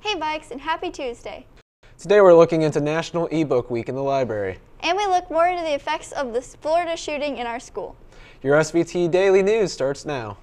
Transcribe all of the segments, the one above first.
Hey Vikes, and happy Tuesday. Today we're looking into National eBook Week in the library. And we look more into the effects of the Florida shooting in our school. Your SVT Daily News starts now.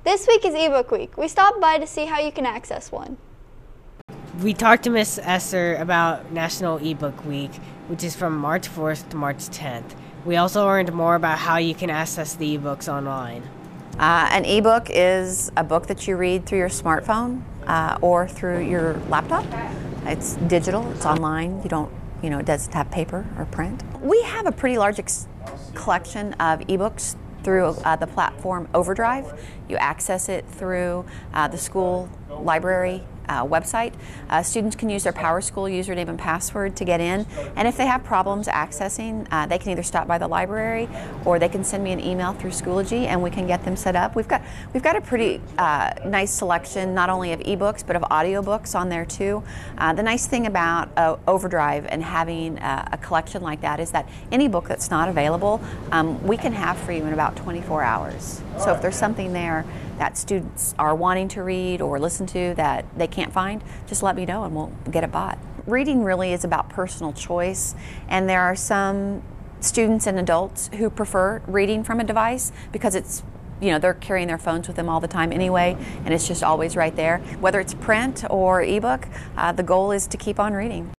This week is eBook Week. We stopped by to see how you can access one. We talked to Miss Esser about National eBook Week, which is from March 4th to March 10th. We also learned more about how you can access the ebooks online. An ebook is a book that you read through your smartphone or through your laptop. It's digital, it's online. It doesn't have paper or print. We have a pretty large collection of ebooks through the platform Overdrive. You access it through the school library website. Students can use their PowerSchool username and password to get in, and if they have problems accessing, they can either stop by the library or they can send me an email through Schoology and we can get them set up. We've got a pretty nice selection, not only of ebooks but of audiobooks on there too. The nice thing about Overdrive and having a collection like that is that any book that's not available, we can have for you in about 24 hours. So if there's something there that students are wanting to read or listen to that they can't find, just let me know and we'll get it bought. Reading really is about personal choice, and there are some students and adults who prefer reading from a device because it's, they're carrying their phones with them all the time anyway, and it's just always right there. Whether it's print or ebook, the goal is to keep on reading.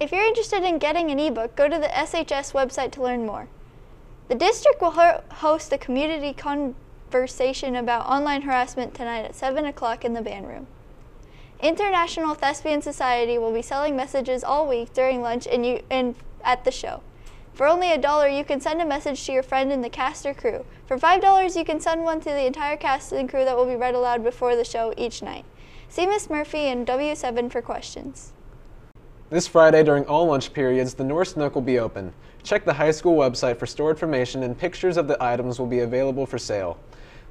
If you're interested in getting an ebook, go to the SHS website to learn more. The district will host a community conversation about online harassment tonight at 7 o'clock in the band room. International Thespian Society will be selling messages all week during lunch and at the show. For only $1, you can send a message to your friend in the cast or crew. For $5, you can send one to the entire cast and crew that will be read aloud before the show each night. See Miss Murphy in W7 for questions. This Friday during all lunch periods, the Norse Nook will be open. Check the high school website for store information, and pictures of the items will be available for sale.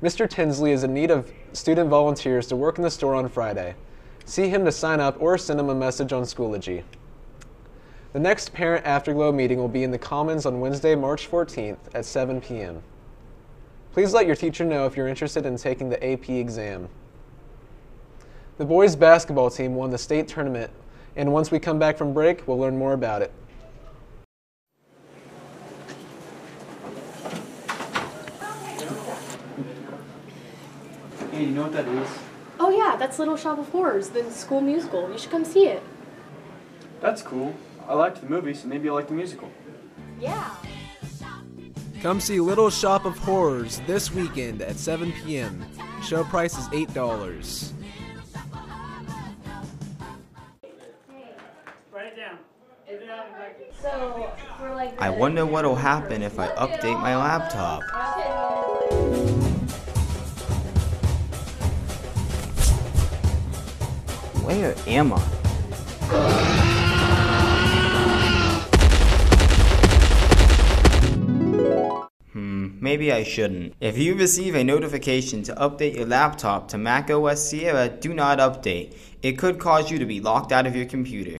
Mr. Tinsley is in need of student volunteers to work in the store on Friday. See him to sign up or send him a message on Schoology. The next Parent Afterglow meeting will be in the Commons on Wednesday, March 14th at 7 p.m. Please let your teacher know if you're interested in taking the AP exam. The boys basketball team won the state tournament, and once we come back from break, we'll learn more about it. Hey, you know what that is? Oh yeah, that's Little Shop of Horrors, the school musical. You should come see it. That's cool. I liked the movie, so maybe I'll like the musical. Yeah. Come see Little Shop of Horrors this weekend at 7 p.m. Show price is $8. I wonder what'll happen if I update my laptop. Where am I? Maybe I shouldn't. If you receive a notification to update your laptop to macOS Sierra, do not update. It could cause you to be locked out of your computer.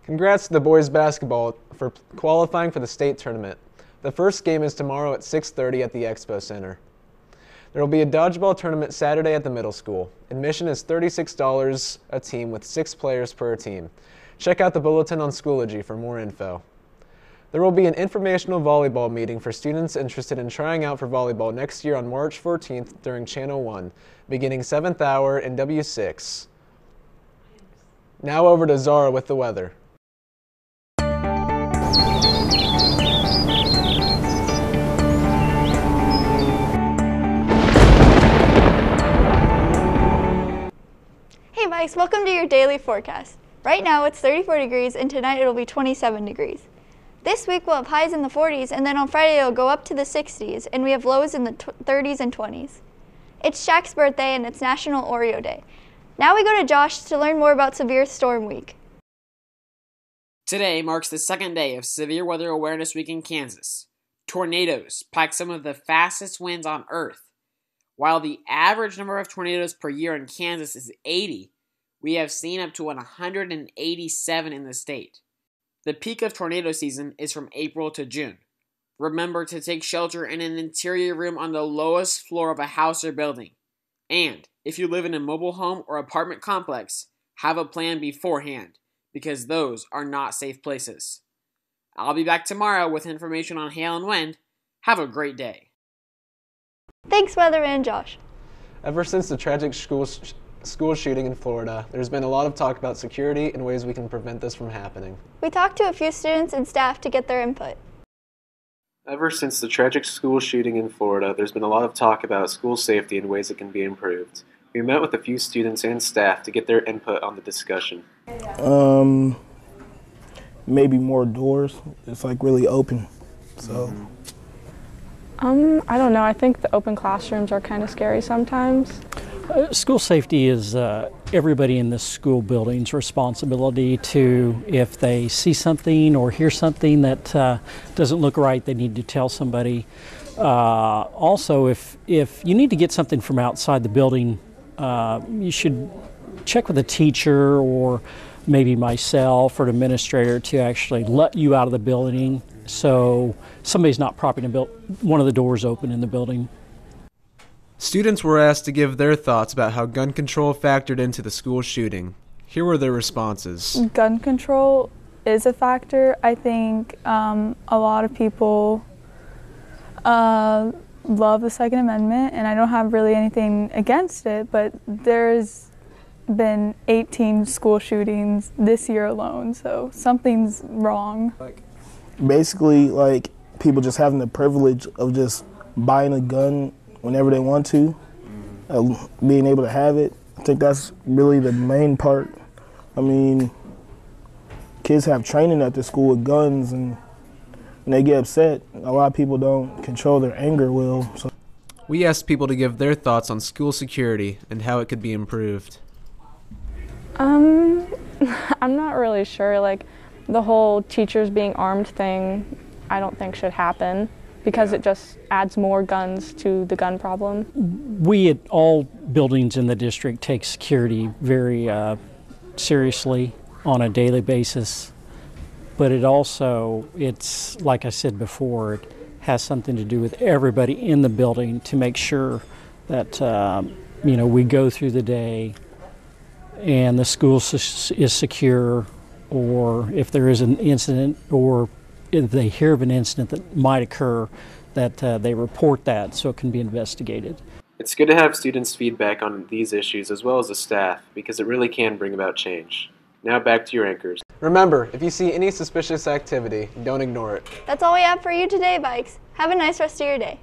Congrats to the boys basketball for qualifying for the state tournament. The first game is tomorrow at 6:30 at the Expo Center. There will be a dodgeball tournament Saturday at the middle school. Admission is $36 a team with 6 players per team. Check out the bulletin on Schoology for more info. There will be an informational volleyball meeting for students interested in trying out for volleyball next year on March 14th during Channel 1, beginning 7th hour in W6. Now over to Zara with the weather. Bikes, welcome to your daily forecast. Right now it's 34 degrees and tonight it'll be 27 degrees. This week we'll have highs in the 40s and then on Friday it'll go up to the 60s and we have lows in the 30s and 20s. It's Shaq's birthday and it's National Oreo Day. Now we go to Josh to learn more about Severe Storm Week. Today marks the second day of Severe Weather Awareness Week in Kansas. Tornadoes pack some of the fastest winds on Earth. While the average number of tornadoes per year in Kansas is 80, we have seen up to 187 in the state. The peak of tornado season is from April to June. Remember to take shelter in an interior room on the lowest floor of a house or building. And if you live in a mobile home or apartment complex, have a plan beforehand, because those are not safe places. I'll be back tomorrow with information on hail and wind. Have a great day. Thanks, Weatherman Josh. Ever since the tragic school shooting in Florida, there's been a lot of talk about security and ways we can prevent this from happening. We talked to a few students and staff to get their input. Ever since the tragic school shooting in Florida, there's been a lot of talk about school safety and ways it can be improved. We met with a few students and staff to get their input on the discussion. Maybe more doors. It's like really open, so. I don't know. I think the open classrooms are kind of scary sometimes. School safety is everybody in the school building's responsibility to, if they see something or hear something that doesn't look right, they need to tell somebody. Also, if you need to get something from outside the building, you should check with a teacher or maybe myself or an administrator to actually let you out of the building so somebody's not propping one of the doors open in the building. Students were asked to give their thoughts about how gun control factored into the school shooting. Here were their responses. Gun control is a factor. I think a lot of people love the Second Amendment, and I don't have really anything against it, but there's been 18 school shootings this year alone, so something's wrong. Basically, like, people just having the privilege of just buying a gun whenever they want to, being able to have it. I think that's really the main part. I mean, kids have training at the school with guns, and when they get upset, a lot of people don't control their anger well. So. We asked people to give their thoughts on school security and how it could be improved. I'm not really sure. Like, the whole teachers being armed thing, I don't think should happen because it just adds more guns to the gun problem. We at all buildings in the district take security very seriously on a daily basis, but it's like I said before, it has something to do with everybody in the building to make sure that we go through the day and the school is secure, or if there is an incident or if they hear of an incident that might occur, that they report that so it can be investigated. It's good to have students' feedback on these issues as well as the staff, because it really can bring about change. Now back to your anchors. Remember, if you see any suspicious activity, don't ignore it. That's all we have for you today, Bikes. Have a nice rest of your day.